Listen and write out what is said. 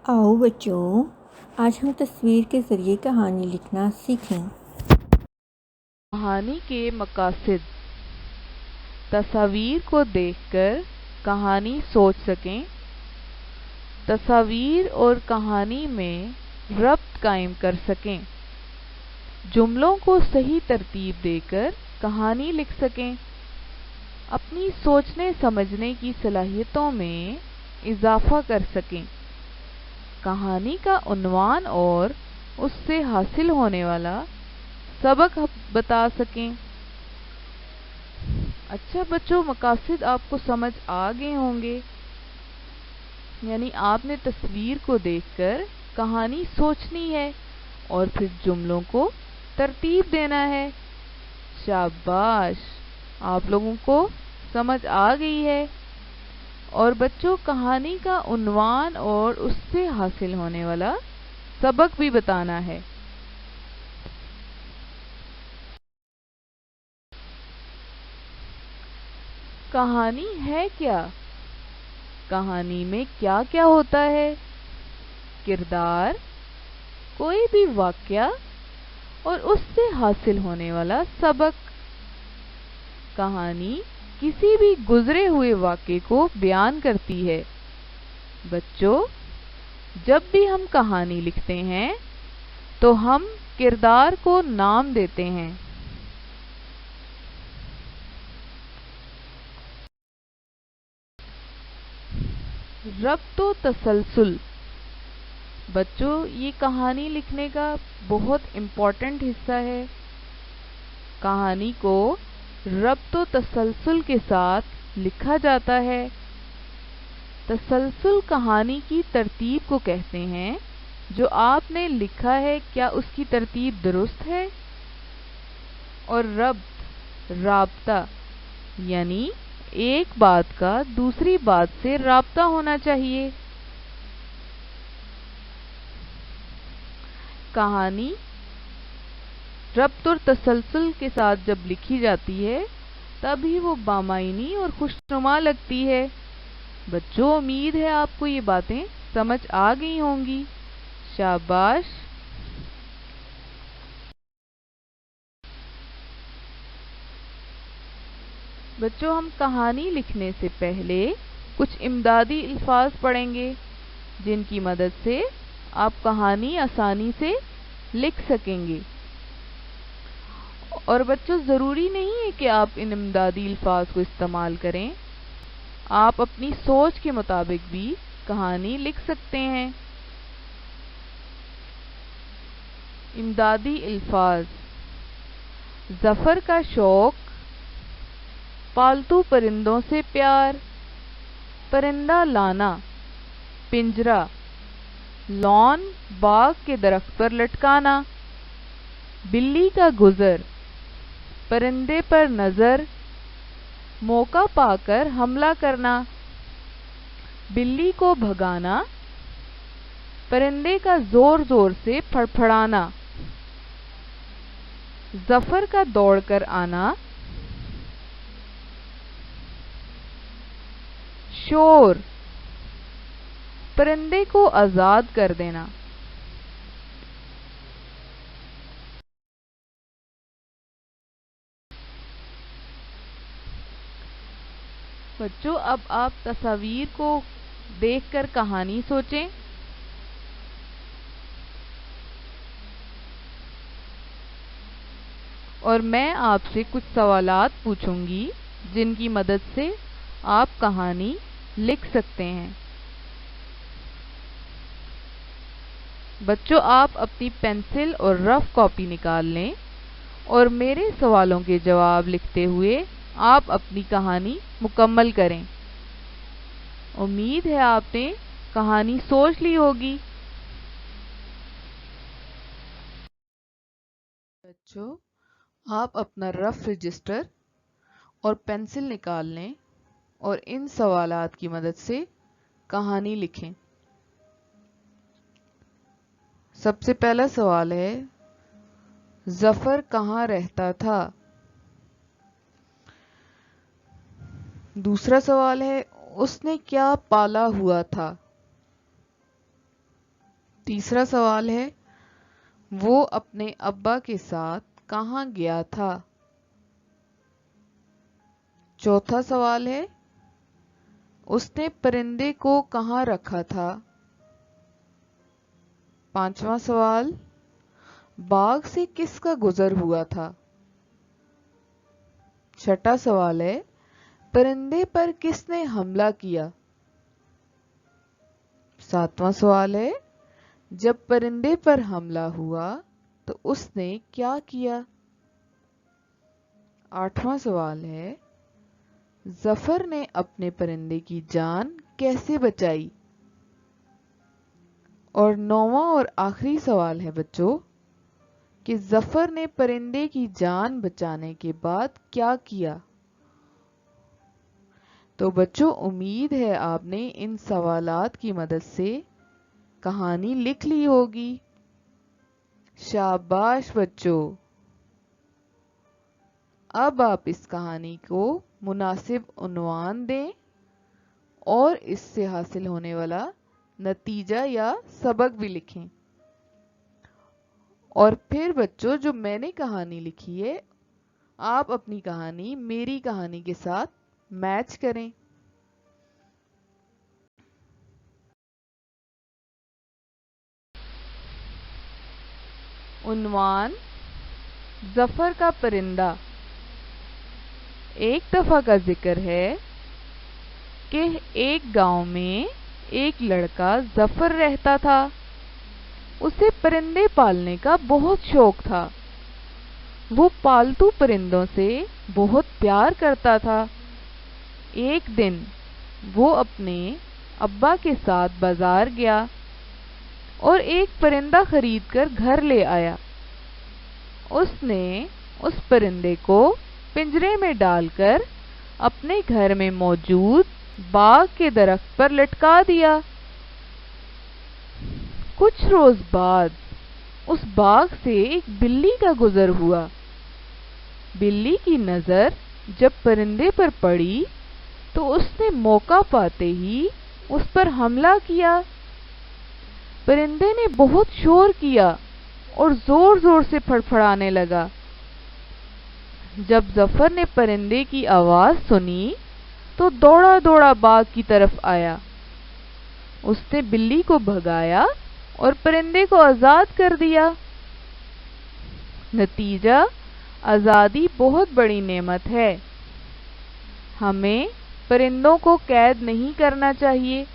आओ बच्चों, आज हम तस्वीर के ज़रिए कहानी लिखना सीखें। कहानी के मकासद। तस्वीर को देखकर कहानी सोच सकें। तस्वीर और कहानी में रब्त कायम कर सकें। जुमलों को सही तरतीब देकर कहानी लिख सकें। अपनी सोचने समझने की सलाहियतों में इजाफा कर सकें। कहानी का उन्वान और उससे हासिल होने वाला सबक बता सकें। अच्छा बच्चों, मकासद आपको समझ आ गए होंगे। यानी आपने तस्वीर को देखकर कहानी सोचनी है और फिर जुमलों को तरतीब देना है। शाबाश, आप लोगों को समझ आ गई है। और बच्चों, कहानी का उन्वान और उससे हासिल होने वाला सबक भी बताना है। कहानी है क्या? कहानी में क्या क्या होता है? किरदार, कोई भी वाकया और उससे हासिल होने वाला सबक। कहानी किसी भी गुजरे हुए वाकये को बयान करती है। बच्चों, जब भी हम कहानी लिखते हैं तो हम किरदार को नाम देते हैं। रब्त व तसलसल। बच्चों, ये कहानी लिखने का बहुत इम्पोर्टेंट हिस्सा है। कहानी को रब्त व तसलसल के साथ लिखा जाता है। तसलसल कहानी की तरतीब को कहते हैं। जो आपने लिखा है, क्या उसकी तरतीब दुरुस्त है? और रब्त, राब्ता, यानी एक बात का दूसरी बात से राब्ता होना चाहिए। कहानी रब्त और तसलसल के साथ जब लिखी जाती है तभी वो बामायनी और खुशनुमा लगती है। बच्चों, उम्मीद है आपको ये बातें समझ आ गई होंगी। शाबाश। बच्चों, हम कहानी लिखने से पहले कुछ इमदादी अल्फाज पढ़ेंगे जिनकी मदद से आप कहानी आसानी से लिख सकेंगे। और बच्चों, ज़रूरी नहीं है कि आप इन इमदादी अल्फाज को इस्तेमाल करें। आप अपनी सोच के मुताबिक भी कहानी लिख सकते हैं। इमदादी अल्फाज। ज़फ़र का शौक, पालतू परिंदों से प्यार, परिंदा लाना, पिंजरा, लॉन बाग के दरख्त पर लटकाना, बिल्ली का गुजर, परिंदे पर नजर, मौका पाकर हमला करना, बिल्ली को भगाना, परिंदे का जोर जोर से फड़फड़ाना, ज़फ़र का दौड़कर आना, शोर, परिंदे को आजाद कर देना। बच्चों, अब आप तस्वीर को देखकर कहानी सोचें। और मैं आपसे कुछ सवालात पूछूंगी जिनकी मदद से आप कहानी लिख सकते हैं। बच्चों, आप अपनी पेंसिल और रफ कॉपी निकाल लें और मेरे सवालों के जवाब लिखते हुए आप अपनी कहानी मुकम्मल करें। उम्मीद है आपने कहानी सोच ली होगी। बच्चों, आप अपना रफ रजिस्टर और पेंसिल निकाल लें और इन सवालात की मदद से कहानी लिखें। सबसे पहला सवाल है, ज़फ़र कहाँ रहता था? दूसरा सवाल है, उसने क्या पाला हुआ था? تیسرا سوال ہے وہ اپنے ابا کے ساتھ کہاں گیا تھا؟ چوتھا سوال ہے اس نے پرندے کو کہاں رکھا تھا؟ پانچواں سوال باغ سے کس کا گزر ہوا تھا؟ چھٹا سوال ہے پرندے پر کس نے حملہ کیا؟ ساتواں سوال ہے جب پرندے پر حملہ ہوا تو اس نے کیا کیا؟ آٹھواں سوال ہے ظفر نے اپنے پرندے کی جان کیسے بچائی؟ اور نواں اور آخری سوال ہے بچوں کہ ظفر نے پرندے کی جان بچانے کے بعد کیا کیا؟ تو بچوں امید ہے آپ نے ان سوالات کی مدد سے کہانی لکھ لی ہوگی۔ شاباش بچوں، اب آپ اس کہانی کو مناسب عنوان دیں اور اس سے حاصل ہونے والا نتیجہ یا سبق بھی لکھیں۔ اور پھر بچوں جو میں نے کہانی لکھی ہے آپ اپنی کہانی میری کہانی کے ساتھ میچ کریں۔ عنوان ظفر کا پرندہ۔ ایک دفعہ کا ذکر ہے کہ ایک گاؤں میں ایک لڑکا ظفر رہتا تھا۔ اسے پرندے پالنے کا بہت شوق تھا۔ وہ پالتو پرندوں سے بہت پیار کرتا تھا۔ ایک دن وہ اپنے ابا کے ساتھ بازار گیا اور ایک پرندہ خرید کر گھر لے آیا۔ اس نے اس پرندے کو پنجرے میں ڈال کر اپنے گھر میں موجود باغ کے درخت پر لٹکا دیا۔ کچھ روز بعد اس باغ سے ایک بلی کا گزر ہوا۔ بلی کی نظر جب پرندے پر پڑی تو اس نے موقع پاتے ہی اس پر حملہ کیا۔ پرندے نے بہت شور کیا اور زور زور سے پھڑپھڑانے لگا۔ جب ظفر نے پرندے کی آواز سنی تو دوڑا دوڑا باغ کی طرف آیا۔ اس نے بلی کو بھگایا اور پرندے کو آزاد کر دیا۔ نتیجہ آزادی بہت بڑی نعمت ہے۔ ہمیں پرندوں کو قید نہیں کرنا چاہیے۔